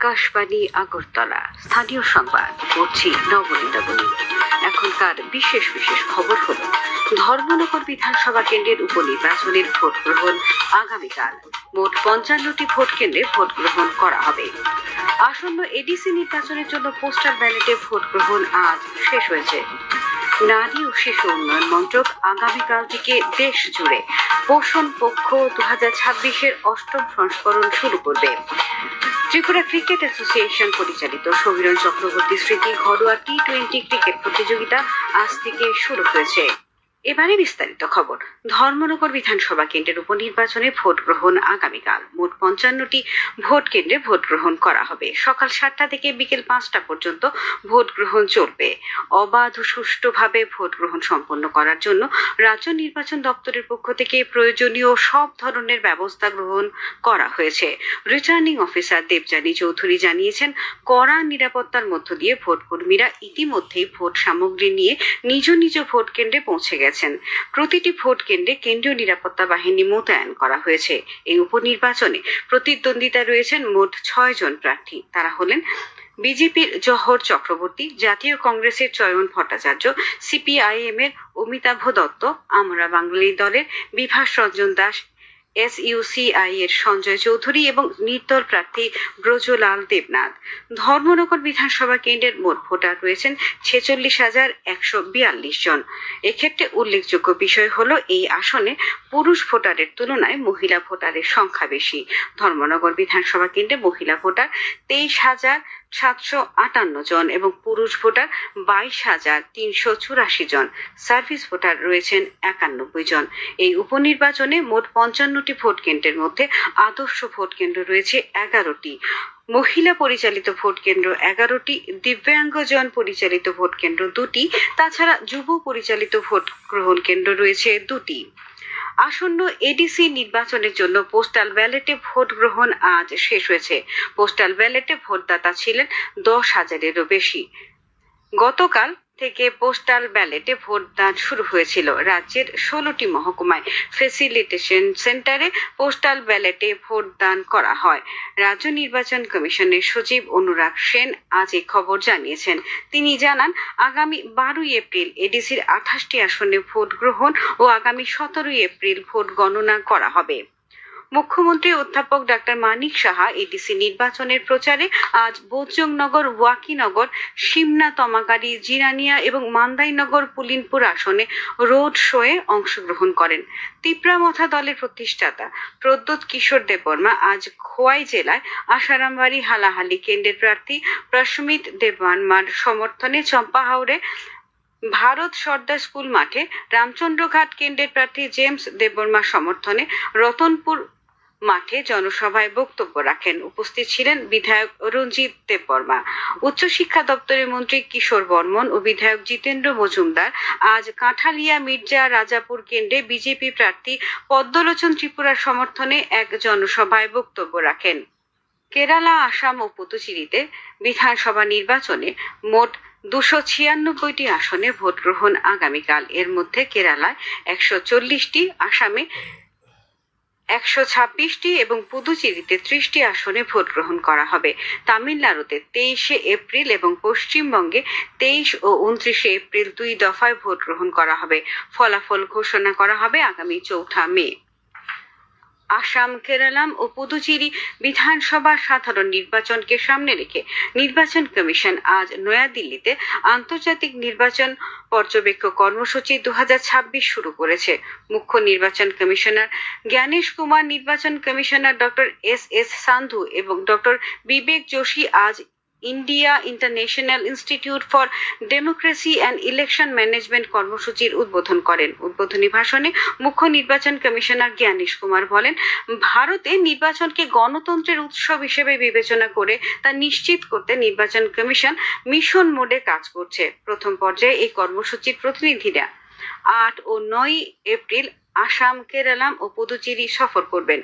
আকাশবাণী আগরতলা। স্থানীয় সংবাদ পড়ছি নবনীতা বণিক। এখনকার বিশেষ বিশেষ খবর হলো, ধর্মনগর বিধানসভা কেন্দ্রের উপনির্বাচনের ভোট গ্রহণ আগামীকাল। মোট 55টি ভোট কেন্দ্রে ভোট গ্রহণ করা হবে। আসন্ন এডিসি নির্বাচনের জন্য পোস্টাল ব্যালটে ভোট গ্রহণ আজ শেষ হয়েছে। নারী ও শিশু উন্নয়ন মন্ত্রক আগামীকাল থেকে দেশ জুড়ে পোষণ পক্ষ 2026-এর 8ম সংস্করণ শুরু করবে। ত্রিপুরা ক্রিকেট অ্যাসোসিয়েশন পরিচালিত সমীরণ চক্রবর্তী স্মৃতি ঘরোয়া টি-20 ক্রিকেট প্রতিযোগিতা আজ থেকে শুরু হয়েছে। এবারে বিস্তারিত খবর। ধর্মনগর বিধানসভা কেন্দ্রের উপনির্বাচনে ভোট গ্রহণ আগামীকাল। মোট 55টি ভোট কেন্দ্রে ভোট গ্রহণ করা হবে। সকাল 7টা থেকে বিকেল 5টা পর্যন্ত ভোট গ্রহণ চলবে। অবাধ ও সুষ্ঠুভাবে ভোট গ্রহণ সম্পন্ন করার জন্য রাজ্য নির্বাচন দপ্তরের পক্ষ থেকে প্রয়োজনীয় সব ধরনের ব্যবস্থা গ্রহণ করা হয়েছে। রিটার্নিং অফিসার দেবযানী চৌধুরী জানিয়েছেন, কড়া নিরাপত্তার মধ্য দিয়ে ভোটকর্মীরা ইতিমধ্যেই ভোট সামগ্রী নিয়ে নিজ নিজ ভোট কেন্দ্রে পৌঁছে গেছেন। প্রতিটি ভোট কেন্দ্রে কেন্দ্রীয় নিরাপত্তা বাহিনী মোতায়েন করা হয়েছে। এই উপনির্বাচনে প্রতিদ্বন্দ্বিতা রয়েছেন মোট 6 জন প্রার্থী। তারা হলেন বিজেপির জহর চক্রবর্তী, জাতীয় কংগ্রেসের চয়ন ভট্টাচার্য, সিপিআইএম এর অমিতাভ দত্ত, আমরা বাঙালি দলের বিভাস রঞ্জন দাস, SUCI এর সঞ্জয় চৌধুরী এবং নির্দল প্রার্থী ব্রজলাল দেবনাথ। ধর্মনগর বিধানসভা কেন্দ্রের মোট ভোটার রয়েছেন 46,142 জন। এক্ষেত্রে উল্লেখযোগ্য বিষয় হলো, এই আসনে পুরুষ ভোটারের তুলনায় মহিলা ভোটারের সংখ্যা বেশি। ধর্মনগর বিধানসভা কেন্দ্রে মহিলা ভোটার 23,758 জন এবং পুরুষ ভোটার 22,384 জন। সার্ভিস ভোটার রয়েছেন 91 জন। এই উপনির্বাচনে মোট 55টি ভোট কেন্দ্রের মধ্যে আদর্শ ভোট কেন্দ্র রয়েছে 11টি, মহিলা পরিচালিত ভোট কেন্দ্র 11টি, দিব্যাঙ্গজন পরিচালিত ভোট কেন্দ্র 2টি, তাছাড়া যুব পরিচালিত ভোট গ্রহণ কেন্দ্র রয়েছে 2টি। আসন্ন এডিসি নির্বাচনের জন্য পোস্টাল ব্যালটে ভোট গ্রহণ আজ শেষ হয়েছে। পোস্টাল ব্যালটে ভোটদাতা ছিলেন 10,000-এরও বেশি। গতকাল থেকে পোস্টাল ব্যালটে ভোটদান শুরু হয়েছিল। রাজ্যের 16টি মহকুমায় ফেসিলিটেশন সেন্টারে পোস্টাল ব্যালটে ভোটদান করা হয়। রাজ্য নির্বাচন কমিশনের সচিব অনুরাগ সেন আজ এই খবর জানিয়েছেন। তিনি জানান, আগামী 12ই এপ্রিল এডিসির 28টি আসনে ভোট গ্রহণ ও আগামী 17ই এপ্রিল ভোট গণনা করা হবে। মুখ্যমন্ত্রী অধ্যাপক ডাক্তার মানিক সাহা এডিসি নির্বাচনের প্রচারে আজ বোজজংনগর, ওয়াকিনগর, সিমনা, তমাগাড়ি, জিরানিয়া এবং মান্দাইনগর পুলিনপুর আসনে রোড শোয়ে অংশগ্রহণ করেন। তিপ্রামথা দলের প্রতিষ্ঠাতা প্রদ্যোৎ কিশোর দেববর্মা আজ খোয়াই জেলায় আসারামবাড়ি হালাহালি কেন্দ্রের প্রার্থী প্রশমিত দেববর্মার সমর্থনে চম্পাহাওড়ে ভারত সর্দার স্কুল মাঠে, রামচন্দ্রঘাট কেন্দ্রের প্রার্থী জেমস দেববর্মার সমর্থনে রতনপুর মাঠে জনসভায় বক্তব্য রাখেন। উপস্থিত ছিলেন বিধায়ক রঞ্জিত দেববর্মা, উচ্চশিক্ষা দপ্তরের মন্ত্রী কিশোর বর্মন ও বিধায়ক জিতেন্দ্র মজুমদার। আজ কাঁঠালিয়া মির্জা রাজাপুর কেন্দ্রে বিজেপি প্রার্থী পদ্মলোচন ত্রিপুরার সমর্থনে এক জনসভায় বক্তব্য রাখেন। কেরালা, আসাম ও পুদুচেরিতে বিধানসভা নির্বাচনে মোট 296টি আসনে ভোট গ্রহণ আগামীকাল। এর মধ্যে কেরালায় 140টি, আসামে 126টি এবং পুদুচেরিতে 30টি আসনে ভোট গ্রহণ করা হবে। তামিলনাড়ুতে 23শে এপ্রিল এবং পশ্চিমবঙ্গে 23 ও 29শে এপ্রিল 2 দফায় ভোট গ্রহণ করা হবে। ফলাফল ঘোষণা করা হবে আগামী 4 মে। আসাম, কেরালাম ও পুদুচেরি বিধানসভা সাধারণ নির্বাচনকে সামনে রেখে নির্বাচন কমিশন আজ নয়াদিল্লিতে আন্তর্জাতিক নির্বাচন পর্যবেক্ষক কর্মসূচি 2026 শুরু করেছে। মুখ্য নির্বাচন কমিশনার জ্ঞানেশ কুমার, নির্বাচন কমিশনার ডক্টর SS সান্ধু এবং ডক্টর বিবেক যোশী আজ India international institute for democracy and election management কর্মসূচির উদ্বোধন করেন। উদ্বোধনী ভাষণে মুখ্য নির্বাচন কমিশনার জ্ঞানেশ কুমার বলেন, ভারতে নির্বাচনকে গণতন্ত্রের উৎসব হিসেবে বিবেচনা করে তা নিশ্চিত করতে নির্বাচন কমিশন মিশন মোডে কাজ করছে। প্রথম পর্যায়ে এই কর্মসূচির প্রতিনিধিরা 8 ও 9 এপ্রিল আসাম, কেরালাম ও পুদুচেরি সফর করবেন।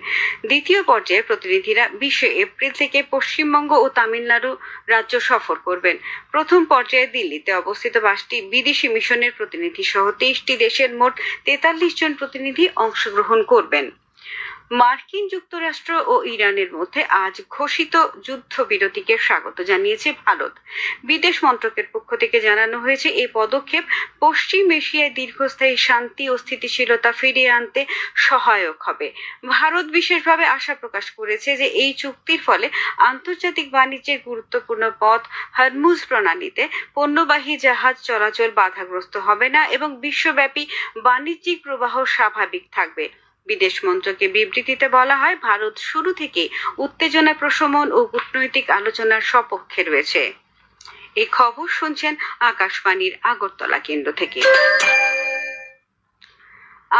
দ্বিতীয় পর্যায়ে প্রতিনিধিরা 20 এপ্রিল থেকে পশ্চিমবঙ্গ ও তামিলনাড়ু রাজ্য সফর করবেন। প্রথম পর্যায়ে দিল্লিতে অবস্থিত 5টি বিদেশি মিশনের প্রতিনিধি সহ 23টি দেশের মোট 43 জন প্রতিনিধি অংশগ্রহণ করবেন। মার্কিন যুক্তরাষ্ট্র ও ইরানের মধ্যে আজ ঘোষিত যুদ্ধবিরতিকে স্বাগত জানিয়েছে ভারত। বিদেশ মন্ত্রকের পক্ষ থেকে জানানো হয়েছে, এই পদক্ষেপ পশ্চিম এশিয়ায় দীর্ঘস্থায়ী শান্তি ও স্থিতিশীলতা ফিরিয়ে আনতে সহায়ক হবে। ভারত বিশেষভাবে আশা প্রকাশ করেছে যে এই চুক্তির ফলে আন্তর্জাতিক বাণিজ্যের গুরুত্বপূর্ণ পথ হরমুজ প্রণালীতে পণ্যবাহী জাহাজ চলাচল বাধাগ্রস্ত হবে না এবং বিশ্বব্যাপী বাণিজ্যিক প্রবাহ স্বাভাবিক থাকবে। বিদেশ মন্ত্রকের বিবৃতিতে বলা হয়, ভারত শুরু থেকেই উত্তেজনা প্রশমন ও কূটনৈতিক আলোচনার সপক্ষে রয়েছে। এই খবর শুনছেন আকাশবাণীর আগরতলা কেন্দ্র থেকে।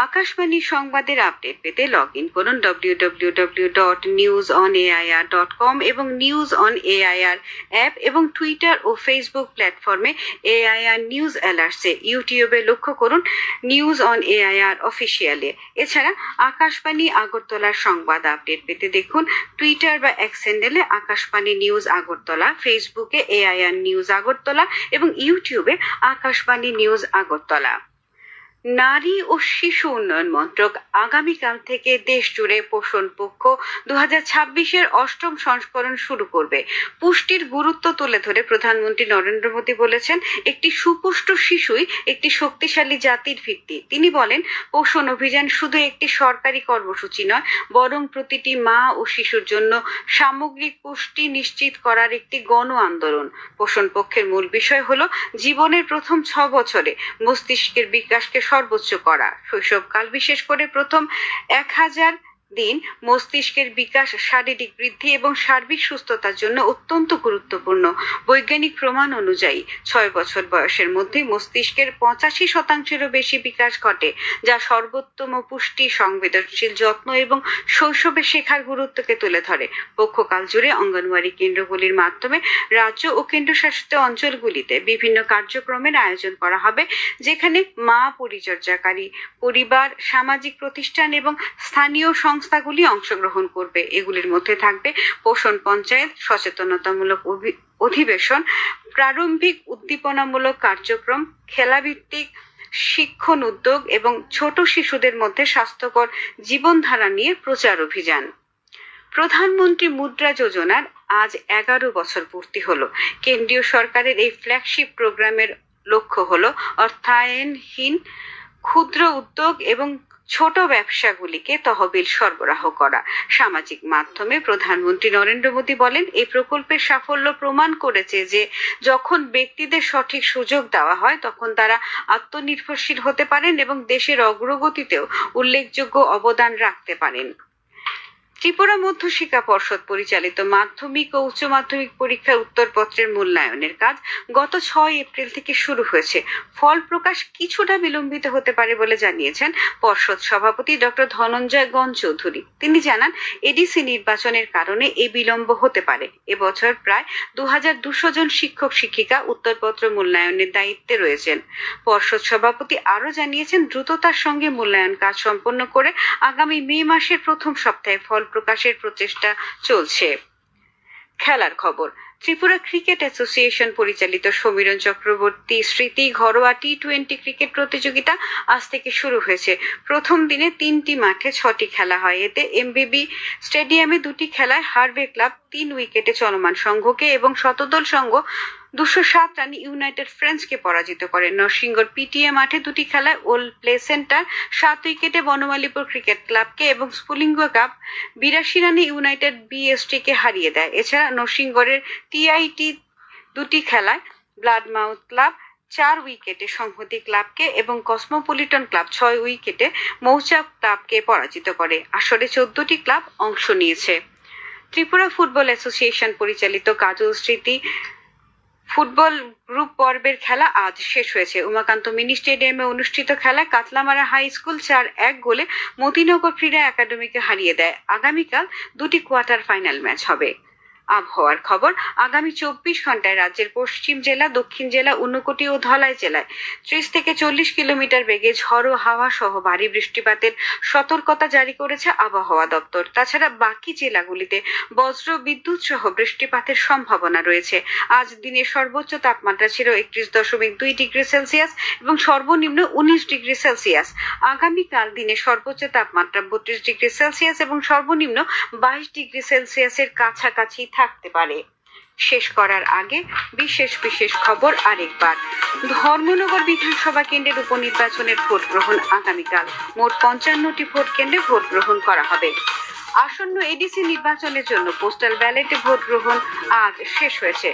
আকাশবাণী সংবাদের আপডেট পেতে লগ ইন করুন www.newsonair.com এবং নিউজ অন এআইআর অ্যাপ এবং টুইটার ও ফেসবুক প্ল্যাটফর্মে এআইআর নিউজ অ্যালার্টসে, ইউটিউবে লক্ষ্য করুন নিউজ অন এআইআর অফিসিয়ালে। এছাড়া আকাশবাণী আগরতলার সংবাদ আপডেট পেতে দেখুন টুইটার বা এক্স হ্যান্ডেলে আকাশবাণী নিউজ আগরতলা, ফেসবুকে এআইআর নিউজ আগরতলা এবং ইউটিউবে আকাশবাণী নিউজ আগরতলা। নারী ও শিশু উন্নয়ন মন্ত্রক আগামীকাল থেকে দেশ জুড়ে পোষণ পক্ষ 2026-এর 8ম সংস্করণ শুরু করবে। পুষ্টির গুরুত্ব তুলে ধরে প্রধানমন্ত্রী নরেন্দ্র মোদী বলেছেন, একটি সুপুষ্ট শিশুই একটি শক্তিশালী জাতির ভিত্তি। তিনি বলেন, পোষণ অভিযান শুধু একটি সরকারি কর্মসূচি নয়, বরং প্রতিটি মা ও শিশুর জন্য সামগ্রিক পুষ্টি নিশ্চিত করার একটি গণ আন্দোলন। পোষণ পক্ষের মূল বিষয় হলো জীবনের প্রথম 6 বছরে মস্তিষ্কের বিকাশকে সর্বোচ্চ করা। শৈশবকাল, বিশেষ করে প্রথম 1000 দিন মস্তিষ্কের বিকাশ, শারীরিক বৃদ্ধি এবং সার্বিক সুস্থতার জন্য অত্যন্ত গুরুত্বপূর্ণ। বৈজ্ঞানিক প্রমাণ অনুযায়ী 6 বছর বয়সের মধ্যে মস্তিষ্কের 85%-এরও বেশি বিকাশ ঘটে, যা সর্বোত্তম পুষ্টি, সংবেদনশীল যত্ন এবং শৈশবে শেখার গুরুত্বকে তুলে ধরে। পক্ষকাল জুড়ে অঙ্গনওয়াড়ি কেন্দ্রগুলির মাধ্যমে রাজ্য ও কেন্দ্রশাসিত অঞ্চলগুলিতে বিভিন্ন কার্যক্রমের আয়োজন করা হবে, যেখানে মা, পরিচর্যাকারী, পরিবার, সামাজিক প্রতিষ্ঠান এবং স্থানীয় সংস্থাগুলি অংশগ্রহণ করবে। এগুলির মধ্যে থাকবে পোষণ পঞ্চায়েত, সচেতনতামূলক অধিবেশন, প্রারম্ভিক উদ্দীপনামূলক কার্যক্রম, খেলাভিত্তিক শিক্ষণ উদ্যোগ এবং ছোট শিশুদের মধ্যে স্বাস্থ্যকর জীবনধারা নিয়ে প্রচার অভিযান। প্রধানমন্ত্রী মুদ্রা যোজনার আজ 11 বছর পূর্তি হলো। কেন্দ্রীয় সরকারের এই ফ্ল্যাগশিপ প্রোগ্রামের লক্ষ্য হলো অর্থায়নহীন ক্ষুদ্র উদ্যোগ এবং ছোট ব্যবসাগুলিকে তহবিল সরবরাহ করা। সামাজিক মাধ্যমে প্রধানমন্ত্রী নরেন্দ্র মোদী বলেন, এই প্রকল্পের সাফল্য প্রমাণ করেছে যে যখন ব্যক্তিদের সঠিক সুযোগ দেওয়া হয়, তখন তারা আত্মনির্ভরশীল হতে পারেন এবং দেশের অগ্রগতিতেও উল্লেখযোগ্য অবদান রাখতে পারেন। ত্রিপুরা মধ্য শিক্ষা পর্ষদ পরিচালিত মাধ্যমিক ও উচ্চ মাধ্যমিক পরীক্ষার উত্তরপত্রের মূল্যায়নের কাজ গত 6 এপ্রিল থেকে শুরু হয়েছে। ফল প্রকাশ কিছুটা বিলম্বিত হতে পারে বলে জানিয়েছেন পর্ষদ সভাপতি ডক্টর ধনঞ্জয় গণ চৌধুরী। তিনি জানান, এডিসি নির্বাচনের কারণে এই বিলম্ব হতে পারে। এবছর প্রায় 2200 জন শিক্ষক শিক্ষিকা উত্তরপত্র মূল্যায়নের দায়িত্বে রয়েছেন। পর্ষদ সভাপতি আরো জানিয়েছেন, দ্রুততার সঙ্গে মূল্যায়ন কাজ সম্পন্ন করে আগামী মে মাসের প্রথম সপ্তাহে ফল প্রকাশের প্রচেষ্টা চলছে। খেলার খবর। ত্রিপুরা ক্রিকেট অ্যাসোসিয়েশন পরিচালিত সমীরণ চক্রবর্তী স্মৃতি ঘরোয়া টি20 ক্রিকেট প্রতিযোগিতা আজ থেকে শুরু হয়েছে। প্রথম দিনে 3টি মাঠে 6টি খেলা হয়। এতে এমবিবি স্টেডিয়ামে 2টি খেলায় হারবে ক্লাব 3 উইকেটে চলমান সংঘকে এবং শতদল সংঘ 207 রানে ইউনাইটেড ফ্রেন্ডসকে পরাজিত করে। নরসিংগড় পিটিএ মাঠে 2টি খেলায় ওল্ড প্লে সেন্টার 7 উইকেটে বনমালীপুর ক্রিকেট ক্লাবকে এবং স্ফুলিঙ্গ কাপ 82 রানে ইউনাইটেড বিএসটিকে হারিয়ে দেয়। এছাড়া নরসিংগড়ের টিআইটি 2টি খেলায় ব্লাডমাউথ ক্লাব 4 উইকেটে সংহতি ক্লাবকে এবং কসমোপলিটন ক্লাব 6 উইকেটে মৌচাক ক্লাবকে পরাজিত করে। আসরে 14টি ক্লাব অংশ নিয়েছে। ত্রিপুরা ফুটবল অ্যাসোসিয়েশন পরিচালিত কাজল স্মৃতি ফুটবল গ্রুপ পর্বের খেলা আজ শেষ হয়েছে। উমাকান্ত মিনি স্টেডিয়ামে অনুষ্ঠিত খেলায় কাতলামারা হাই স্কুল 4-1 গোলে মতিনগর ক্রীড়া একাডেমিকে হারিয়ে দেয়। আগামীকাল 2টি কোয়ার্টার ফাইনাল ম্যাচ হবে। আবহাওয়ার খবর। আগামী 24 ঘন্টায় রাজ্যের পশ্চিম জেলা, দক্ষিণ জেলা, ঊনকোটি ও ধলাই জেলায় 30 থেকে 40 কিলোমিটার বেগে ঝড়ো হাওয়া সহ ভারী বৃষ্টিপাতের সতর্কতা জারি করেছে আবহাওয়া দপ্তর। তাছাড়া বাকি জেলাগুলিতে বজ্র বিদ্যুৎ সহ বৃষ্টিপাতের সম্ভাবনা রয়েছে। আজ দিনের সর্বোচ্চ তাপমাত্রা ছিল 31.2 ডিগ্রি সেলসিয়াস এবং সর্বনিম্ন 19 ডিগ্রি সেলসিয়াস। আগামীকাল দিনের সর্বোচ্চ তাপমাত্রা 32 ডিগ্রি সেলসিয়াস এবং সর্বনিম্ন 22 ডিগ্রি সেলসিয়াসের কাছাকাছি থাকতে পারে। শেষ করার আগে বিশেষ খবর আরেকবার। ধর্মনগর বিধানসভা কেন্দ্রের উপনির্বাচনের ভোট গ্রহণ আগামীকাল। মোট 55টি ভোট কেন্দ্রে ভোট গ্রহণ করা হবে। আসন্ন এডিসি নির্বাচনের জন্য পোস্টাল ব্যালটে ভোট গ্রহণ আজ শেষ হয়েছে।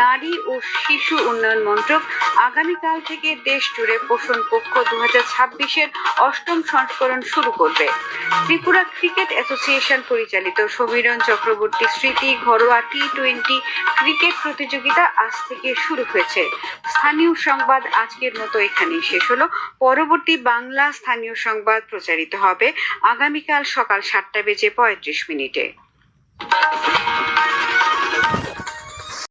নারী ও শিশু উন্নয়ন মন্ত্রক আগামীকাল থেকে দেশ জুড়ে পোষণ পক্ষ 2026-এর 8ম সংস্করণ শুরু করবে। ত্রিপুরা ক্রিকেট অ্যাসোসিয়েশন পরিচালিত সমীরণ চক্রবর্তী স্মৃতি ঘরোয়া টি20 ক্রিকেট প্রতিযোগিতা আজ থেকে শুরু হয়েছে। স্থানীয় সংবাদ আজকের মতো এখানেই শেষ হলো। পরবর্তী বাংলা স্থানীয় সংবাদ প্রচারিত হবে আগামীকাল সকাল 7:35 মিনিটে।